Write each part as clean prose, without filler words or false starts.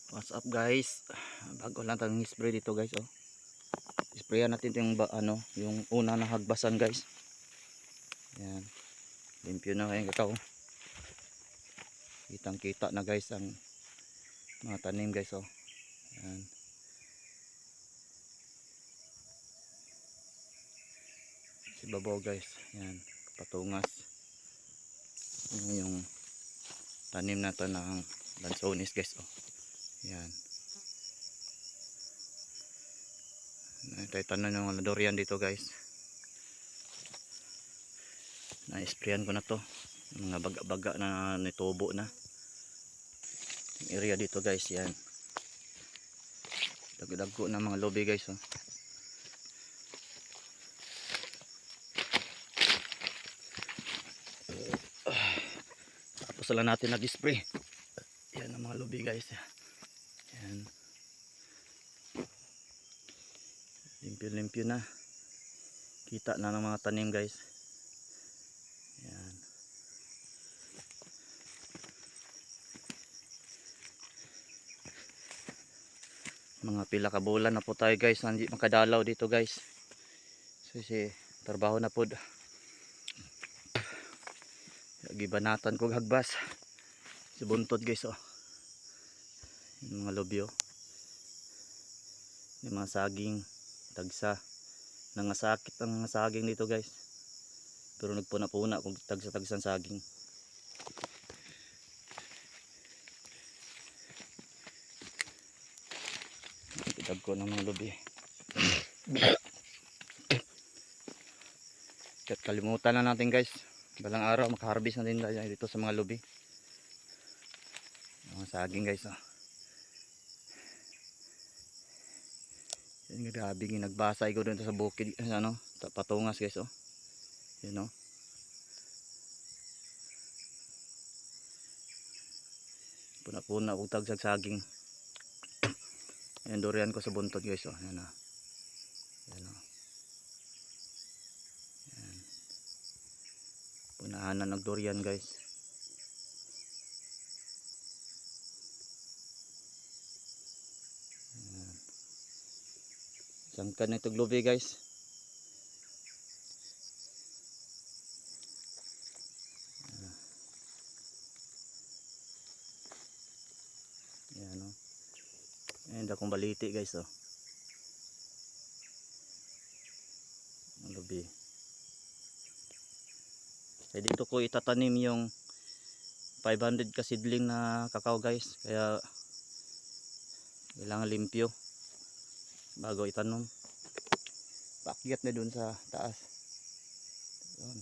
What's up guys? Bago lang tayong spray dito guys oh. Sprayan natin yung yung una na hagbasan guys. Yan. Limpyo na kayong kakao. Kitang-kita na guys ang mga tanim guys oh. Yan. Si babaw guys. Yan, patungas. Yan yung tanim na to ng lansones guys oh. Yan. Tayo tanan ng durian dito guys. Na-sprayan ko na to. Mga baga-baga na nitubo na. Yung area dito guys, yan. Dagdag-dagko na mga lobby guys oh. Tapos lang natin nag-spray. Yan ang mga lobby guys. Yan. Limpyo-limpyo na. Kita na ng mga tanim guys. Yan. Mga pila ka bulan na po tayo guys. Hindi makadalaw dito guys. Kasi trabaho na po. Gibanatan ko hagbas. Si buntod guys oh. Yung mga lobby oh. Yung mga saging tagsa. Nangasakit ang mga saging dito guys. Pero nagpuna-puna kung tagsa-tagsang saging. Kitag ko ng mga lobby. Kahit kalimutan na natin guys. Balang araw makaharvest na din tayo dito sa mga lobby. Mga saging guys oh. Yan, grabe nagbasay ko dun sa bukid patungas guys oh. Yan oh. Puna-puna kung tagsag saging. Yan durian ko sa buntod guys oh. Yan oh. Yan oh. Yan. Punahanan ng durian guys. Yan. Sangkan na itong lubi guys. Yan oh. Ayan akong baliti guys oh. Ang lubi. Kaya dito ko itatanim yung 500 ka seedling na kakao guys. Kaya kailangan limpyo bago itanom. Paakyat na dun sa taas. Yun.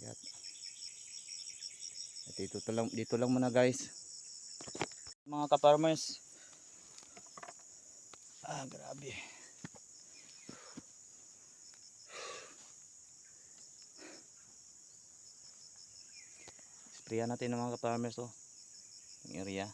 Akyat. At dito lang muna guys. Mga ka-farmers. Grabe. Sprayan natin ng mga ka-farmers oh. Yung area.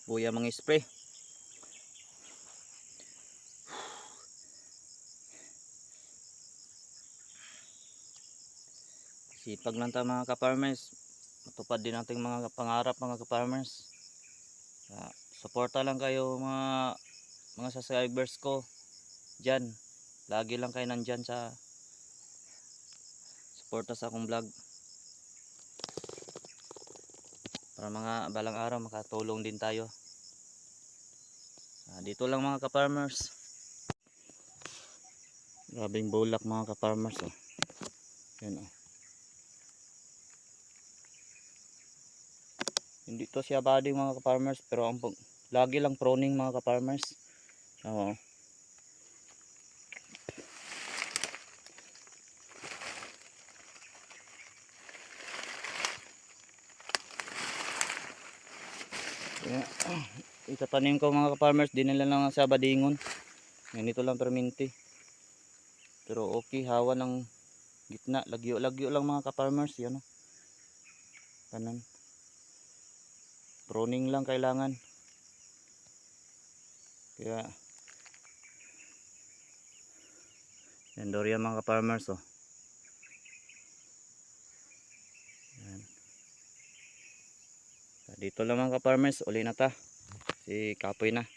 Buya mga spray. Sipag lang tayo mga ka-farmers. Matupad din natin mga pangarap mga ka-farmers. Suporta lang kayo mga subscribers ko dyan. Lagi lang kayo nandyan sa suporta sa akong vlog. Para mga balang araw makatulong din tayo. Dito lang mga ka-farmers. Grabing bulak mga ka-farmers oh. Yan oh. Hindi to siya bading mga ka-farmers, pero lagi lang pruning mga ka-farmers. Oo. Kaya, itatanim ko mga ka-farmers, di nila lang sa badingon. Ganito lang perminti. Pero okay, hawa ng gitna, lagyo-lagyo lang mga ka-farmers, yan o. Kanan. Pruning lang kailangan. Kaya yan durian mga ka-farmers oh. Yan. Dito lang mga ka-farmers, uli na ta. Si Kapoy na.